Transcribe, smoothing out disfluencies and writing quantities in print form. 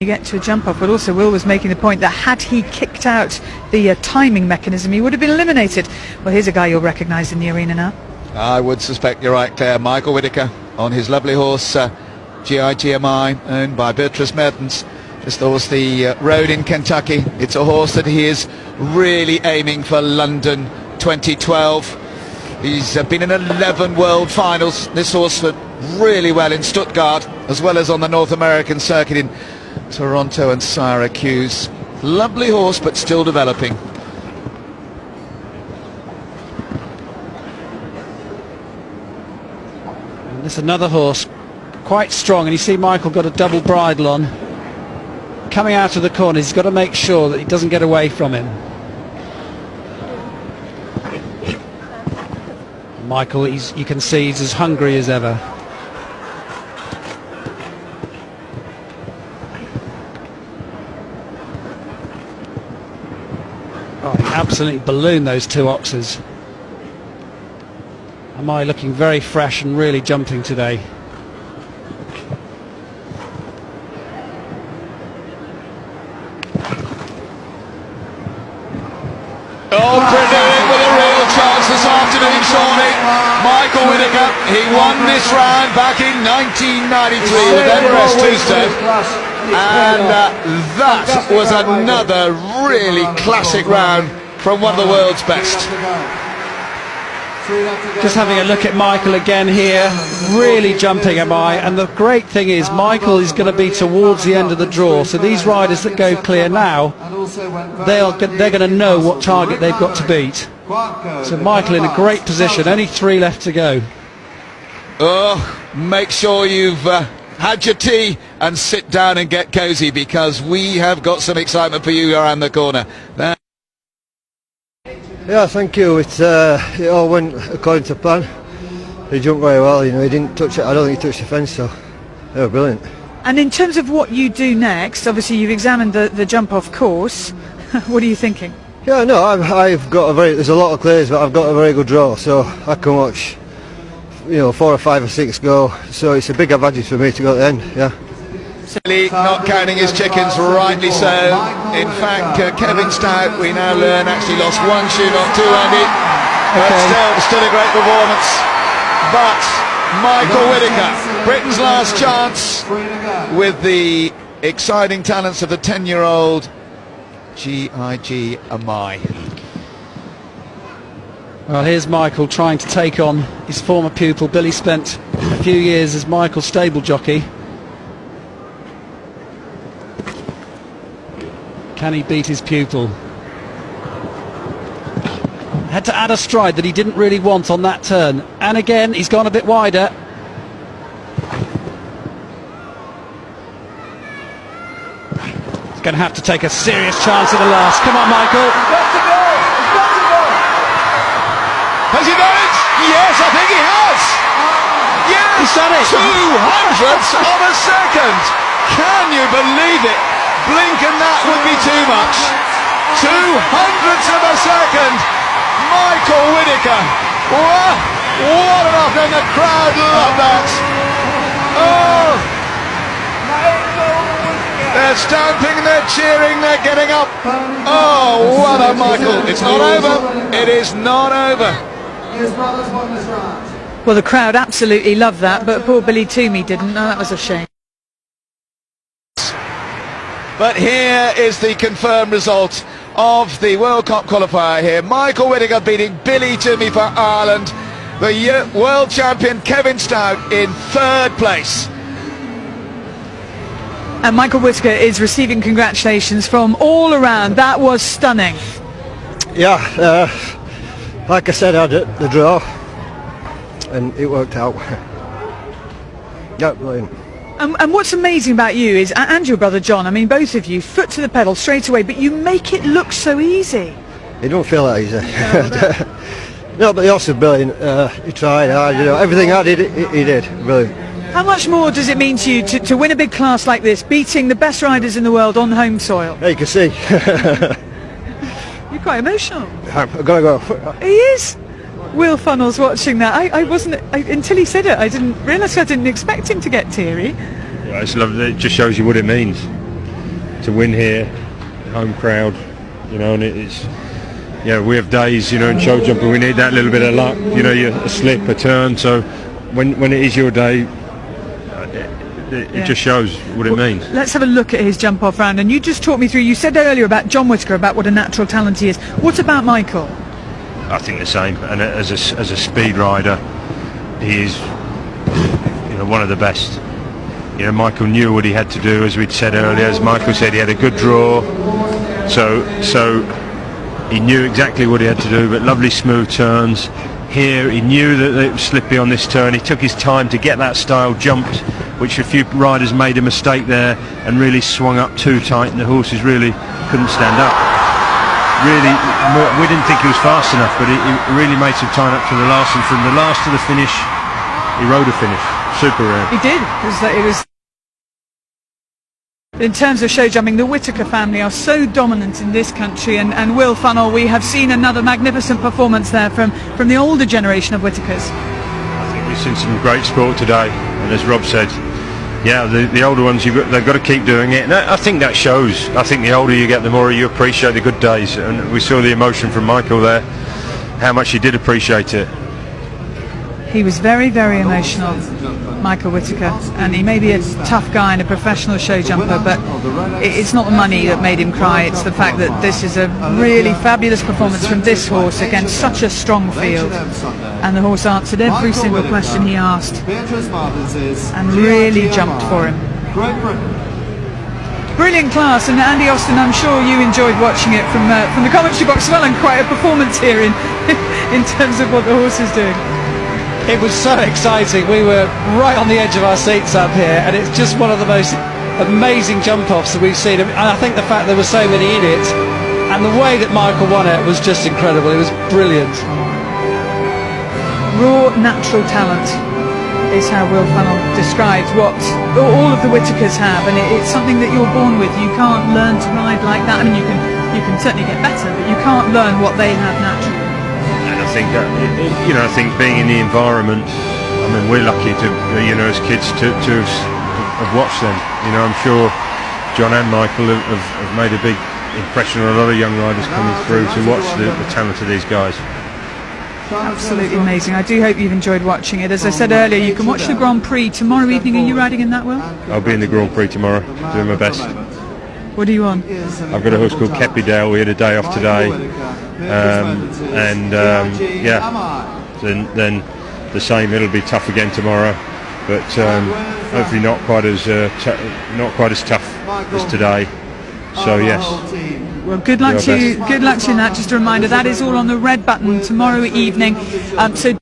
You get to a jump off, but also Will was making the point that had he kicked out the timing mechanism, he would have been eliminated. Well, here's a guy you'll recognise in the arena now. I would suspect you're right, Claire. Michael Whitaker on his lovely horse, Amai, owned by Beatrice Mertens. This horse, the road in Kentucky. It's a horse that he is really aiming for London 2012. He's been in 11 world finals. This horse did really well in Stuttgart, as well as on the North American circuit in Toronto and Syracuse. Lovely horse, but still developing. And this is another horse, quite strong, and you see Michael got a double bridle on. Coming out of the corner, he's got to make sure that he doesn't get away from him. Michael, you can see he's as hungry as ever. Oh, he absolutely ballooned those two oxes. Amai looking very fresh and really jumping today. Oh, brilliant, with a real chance this afternoon, Shawnee. Michael Whitaker, he won this round back in 1993 with Everest two-step. And that was another really classic round from one of the world's best. Just having a look at Michael again here, really jumping Amai, and the great thing is Michael is going to be towards the end of the draw, so these riders that go clear now, they're going to know what target they've got to beat. So Michael in a great position, only 3 left to go. Oh, make sure you've had your tea and sit down and get cosy, because we have got some excitement for you around the corner. Yeah, thank you. It all went according to plan. He jumped very well, you know, he didn't touch it. I don't think he touched the fence, so they were brilliant. And in terms of what you do next, obviously you've examined the jump-off course. What are you thinking? Yeah, no, I've got there's a lot of clears, but I've got a very good draw, so I can watch, you know, 4 or 5 or 6 go, so it's a big advantage for me to go to the end, yeah. Not counting his chickens, rightly so. In fact, Kevin Stout, we now learn, actually lost 1 shoe, not 2-handed. But still a great performance. But Michael Whitaker, Britain's last chance, with the exciting talents of the 10-year-old Amai. Well, here's Michael trying to take on his former pupil. Billy spent a few years as Michael's stable jockey. Can he beat his pupil? Had to add a stride that he didn't really want on that turn. And again, he's gone a bit wider. He's going to have to take a serious chance at the last. Come on, Michael. Has he done it? Yes, I think he has. Yes, he's done it. 200ths of a second. Can you believe it? Blink and that would be too much. 200ths of a second. Michael Whitaker. What an off, and the crowd love that. Oh, they're stamping, they're cheering, they're getting up. Oh, what a Michael. It's not over. It is not over. Well, the crowd absolutely loved that, but poor Billy Toomey didn't. No, that was a shame. But here is the confirmed result of the World Cup qualifier here. Michael Whitaker beating Billy Toomey for Ireland. The world champion Kevin Stout in 3rd place. And Michael Whitaker is receiving congratulations from all around. That was stunning. Yeah, like I said, I had the draw, and it worked out. Yeah, brilliant. And what's amazing about you is, and your brother John, I mean both of you, foot to the pedal straight away, but you make it look so easy. It don't feel that easy. No, but the horse is brilliant. He tried hard, you know, everything I did, he did. Brilliant. How much more does it mean to you to win a big class like this, beating the best riders in the world on home soil? Yeah, you can see. You're quite emotional. I've got to go. He is. Will Funnell's watching that. I wasn't, until he said it, I didn't realise, I didn't expect him to get teary. Yeah, it's lovely. It just shows you what it means. to win here, home crowd, you know, and it's, yeah, we have days, you know, in show jumping we need that little bit of luck, you know, a slip, a turn. So when it is your day, it just shows what it means. Let's have a look at his jump off round. And you just talked me through, you said earlier about John Whitaker, about what a natural talent he is. What about Michael? I think the same, and as a speed rider, he is, you know, one of the best. You know, Michael knew what he had to do, as we'd said earlier. As Michael said, he had a good draw, so he knew exactly what he had to do. But lovely smooth turns. Here, he knew that it was slippy on this turn. He took his time to get that style jumped, which a few riders made a mistake there and really swung up too tight, and the horses really couldn't stand up. Really, we didn't think he was fast enough, but he really made some time up to the last, and from the last to the finish, he rode a finish. Super rare. He did. It was. In terms of show jumping, the Whitaker family are so dominant in this country, and Will Funnell, we have seen another magnificent performance there from the older generation of Whitakers. I think we've seen some great sport today, and as Rob said, yeah, the older ones, they've got to keep doing it, and I think that shows. I think the older you get, the more you appreciate the good days, and we saw the emotion from Michael there, how much he did appreciate it. He was very, very emotional, Michael Whitaker, and he may be a tough guy and a professional show jumper, but it's not the money that made him cry, it's the fact that this is a really fabulous performance from this horse against such a strong field, and the horse answered every single question he asked and really jumped for him. Brilliant class, and Andy Austin, I'm sure you enjoyed watching it from the commentary box as well, and quite a performance here in terms of what the horse is doing. It was so exciting. We were right on the edge of our seats up here, and it's just one of the most amazing jump-offs that we've seen. And I think the fact there were so many in it, and the way that Michael won it was just incredible. It was brilliant. Raw natural talent is how Will Funnell describes what all of the Whitakers have, and it's something that you're born with. You can't learn to ride like that. I mean, you can certainly get better, but you can't learn what they have naturally. I think that, you know, I think being in the environment, I mean, we're lucky to, you know, as kids to have watched them. You know, I'm sure John and Michael have made a big impression on a lot of young riders coming through to watch the talent of these guys. Absolutely amazing. I do hope you've enjoyed watching it. As I said earlier, you can watch the Grand Prix tomorrow evening. Are you riding in that, Will? I'll be in the Grand Prix tomorrow, doing my best. What are you on? I've got a horse called Keppydale. We had a day off today, yeah. Then the same. It'll be tough again tomorrow, but hopefully not quite as tough as today. So yes. Well, good luck to you. Good luck to you in that. Just a reminder, that is all on the red button tomorrow evening. So.